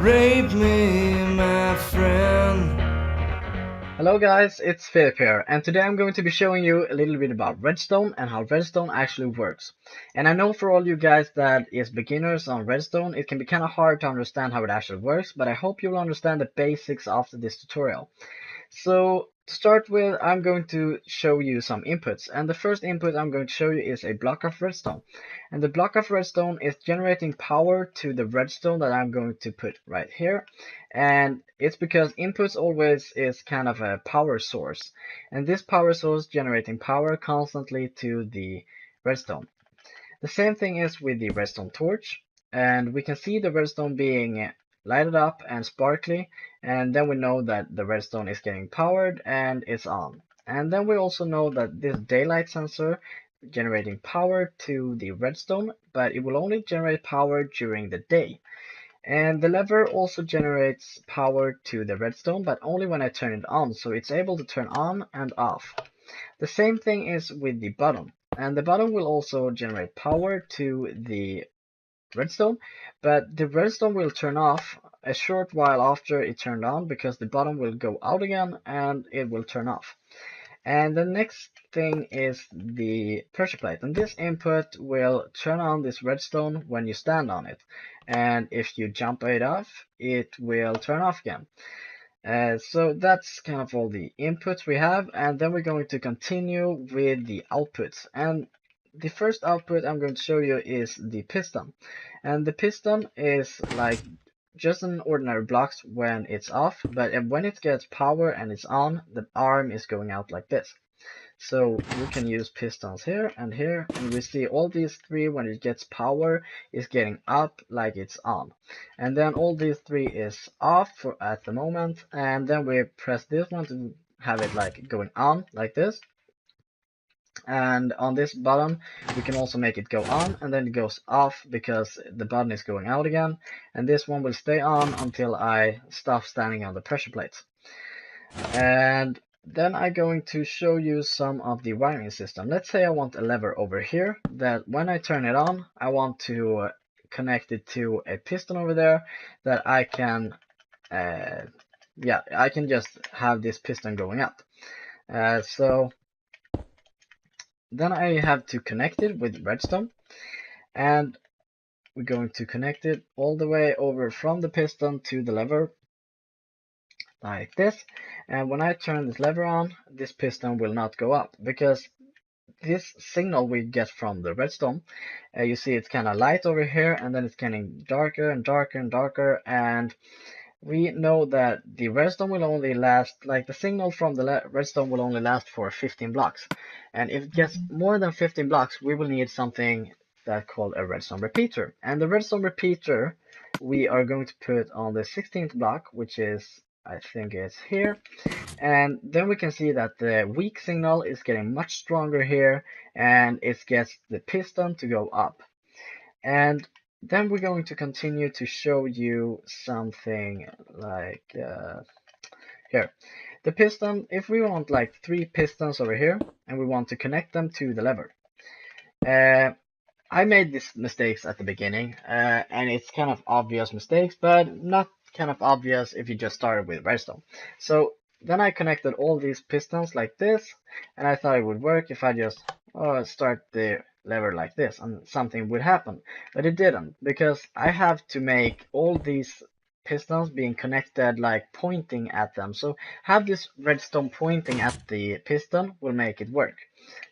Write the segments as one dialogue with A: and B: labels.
A: rape me, my friend.
B: Hello guys, it's Philip here, and today I'm going to be showing you a little bit about Redstone and how Redstone actually works. And I know for all you guys that is beginners on Redstone, it can be kind of hard to understand how it actually works, but I hope you'll understand the basics after this tutorial. So to start with, I'm going to show you some inputs, and the first input I'm going to show you is a block of redstone. And the block of redstone is generating power to the redstone that I'm going to put right here. And it's because inputs always is kind of a power source, and this power source generating power constantly to the redstone. The same thing is with the redstone torch, and we can see the redstone being lighted up and sparkly, and then we know that the redstone is getting powered and it's on. And then we also know that this daylight sensor generating power to the redstone, but it will only generate power during the day. And the lever also generates power to the redstone, but only when I turn it on, so it's able to turn on and off. The same thing is with the button, and the button will also generate power to the redstone, but the redstone will turn off a short while after it turned on because the button will go out again and it will turn off. And the next thing is the pressure plate, and this input will turn on this redstone when you stand on it, and if you jump it off, it will turn off again. So that's kind of all the inputs we have, and then we're going to continue with the outputs. And the first output I'm going to show you is the piston. And the piston is like just an ordinary block when it's off, but when it gets power and it's on, the arm is going out like this. So we can use pistons here, and we see all these three, when it gets power, is getting up like it's on. And then all these three is off for at the moment, and then we press this one to have it like going on like this. And on this button we can also make it go on, and then it goes off because the button is going out again. And this one will stay on until I stop standing on the pressure plates. And then I'm going to show you some of the wiring system. Let's say I want a lever over here that when I turn it on, I want to connect it to a piston over there that I can I can just have this piston going up. So then I have to connect it with redstone, and we're going to connect it all the way over from the piston to the lever like this. And when I turn this lever on, this piston will not go up because this signal we get from the redstone, you see it's kind of light over here, and then it's getting darker and darker and darker, and we know that the redstone will only last, like the signal from the redstone will only last for 15 blocks. And if it gets more than 15 blocks, we will need something that's called a redstone repeater. And the redstone repeater we are going to put on the 16th block, which is, I think it's here. And then we can see that the weak signal is getting much stronger here, and it gets the piston to go up. And then we're going to continue to show you something like here. The piston, if we want like 3 pistons over here and we want to connect them to the lever. I made these mistakes at the beginning, and it's kind of obvious mistakes, but not kind of obvious if you just started with redstone. So then I connected all these pistons like this, and I thought it would work if I just start the lever like this and something would happen. But it didn't, because I have to make all these pistons being connected like pointing at them. So have this redstone pointing at the piston will make it work.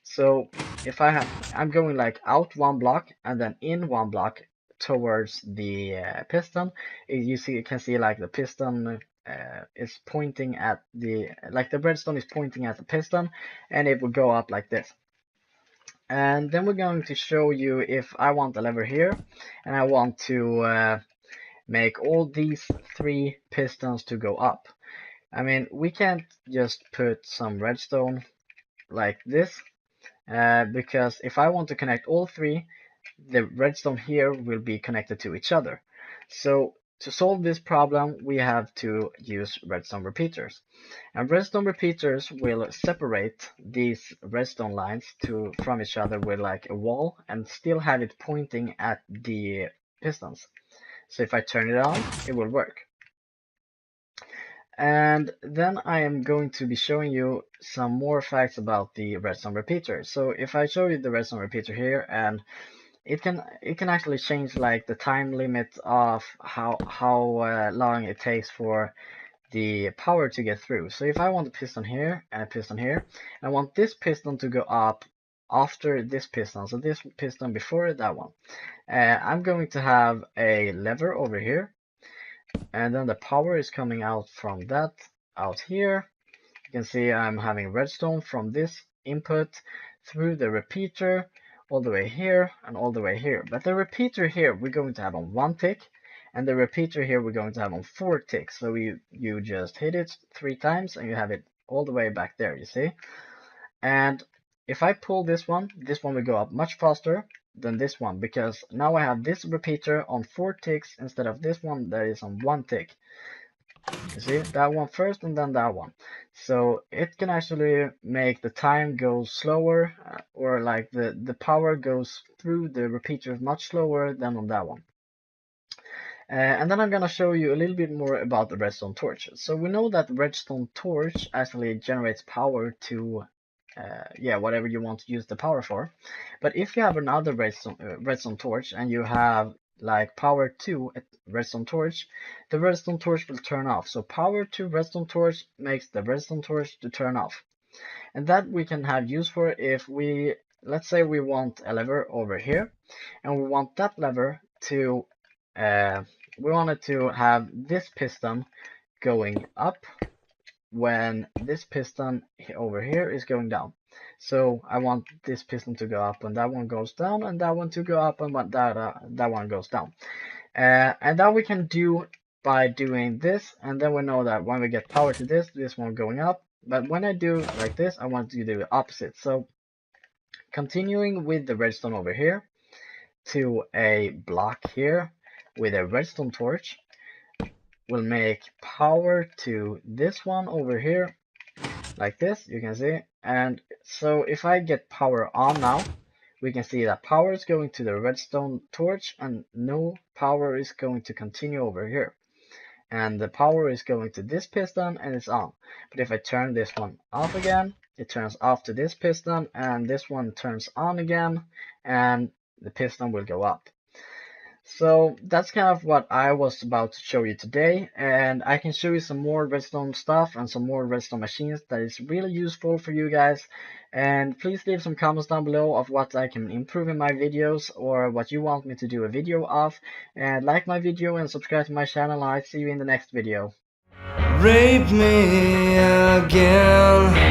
B: So if I'm going like out 1 block and then in 1 block towards the piston, you can see like the piston is pointing at the, like the redstone is pointing at the piston, and it will go up like this. And then we're going to show you if I want the lever here and I want to make all these 3 pistons to go up. I mean, we can't just put some redstone like this, because if I want to connect all 3, the redstone here will be connected to each other. So to solve this problem, we have to use redstone repeaters. And redstone repeaters will separate these redstone lines from each other with like a wall and still have it pointing at the pistons. So if I turn it on, it will work. And then I am going to be showing you some more facts about the redstone repeater. So if I show you the redstone repeater here, and it can actually change like the time limit of how long it takes for the power to get through. So if I want a piston here and a piston here, I want this piston to go up after this piston, so this piston before that one. I'm going to have a lever over here, and then the power is coming out from that out here. You can see I'm having redstone from this input through the repeater all the way here and all the way here. But the repeater here we're going to have on 1 tick, and the repeater here we're going to have on 4 ticks. So you just hit it 3 times and you have it all the way back there, you see. And if I pull this one will go up much faster than this one, because now I have this repeater on 4 ticks instead of this one that is on 1 tick. You see, that one first and then that one. So it can actually make the time go slower, or like the power goes through the repeater much slower than on that one. And then I'm gonna show you a little bit more about the redstone torch. So we know that the redstone torch actually generates power to whatever you want to use the power for. But if you have another redstone torch and you have like power to a redstone torch, the redstone torch will turn off. So power to redstone torch makes the redstone torch to turn off. And that we can have use for if let's say we want a lever over here, and we want that lever to we want it to have this piston going up when this piston over here is going down. So I want this piston to go up when that one goes down, and that one to go up and when that one goes down. And that we can do by doing this, and then we know that when we get power to this one going up. But when I do like this, I want to do the opposite. So continuing with the redstone over here to a block here with a redstone torch will make power to this one over here like this, you can see. And so if I get power on now, we can see that power is going to the redstone torch and no power is going to continue over here. And the power is going to this piston and it's on. But if I turn this one off again, it turns off to this piston, and this one turns on again, and the piston will go up. So that's kind of what I was about to show you today, and I can show you some more redstone stuff and some more redstone machines that is really useful for you guys. And please leave some comments down below of what I can improve in my videos, or what you want me to do a video of. And like my video and subscribe to my channel, and I'll see you in the next video.
A: Rape me again.